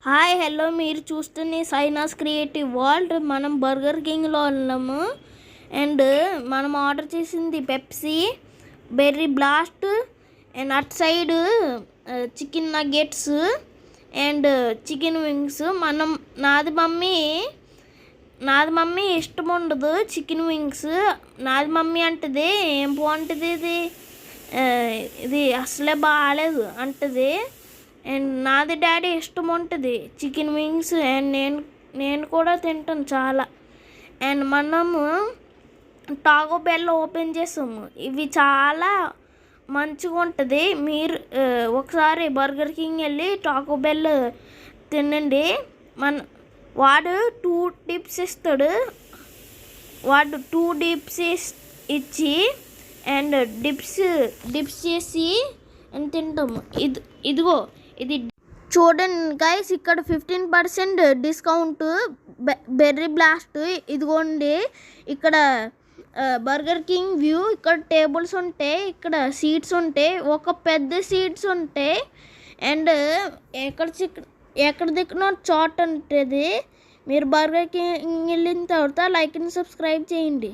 Hi hello మీరు చూస్తున్న సైనాస్ creative world. మనం బర్గర్ కింగ్లో ఉన్నాము అండ్ మనం ఆర్డర్ చేసింది Pepsi, berry blast and at side chicken nuggets and chicken wings. నాది మమ్మీ ఇష్టం ఉండదు చికెన్ వింగ్స్. నాది మమ్మీ అంటది ఏం బాగుంటుంది ఇది అసలే బాగాలేదు అంటది. అండ్ నాది డాడీ ఇష్టం ఉంటుంది చికెన్ వింగ్స్ అండ్ నేను కూడా తింటాను చాలా. అండ్ మనము టాకో బెల్ ఓపెన్ చేసాము. ఇవి చాలా మంచిగా ఉంటుంది. మీరు ఒకసారి బర్గర్ కింగ్ వెళ్ళి టాకో బెల్ తినండి. వాడు 2 టిప్స్ ఇస్తాడు. వాడు 2 డిప్స్ ఇచ్చి అండ్ డిప్స్ చేసి అని తింటాము. ఇదిగో ఇది చూడండి గైస్, ఇక్కడ 15% డిస్కౌంట్ బెర్రీ బ్లాస్ట్. ఇదిగోండి ఇక్కడ బర్గర్ కింగ్ వ్యూ. ఇక్కడ టేబుల్స్ ఉంటాయి, ఇక్కడ సీట్స్ ఉంటాయి, ఒక పెద్ద సీట్స్ ఉంటాయి అండ్ ఎక్కడ దిక్కున చాట్ ఉంటుంది. మీరు బర్గర్ కింగ్ వెళ్ళిన తర్వాత లైక్ అండ్ సబ్స్క్రైబ్ చేయండి.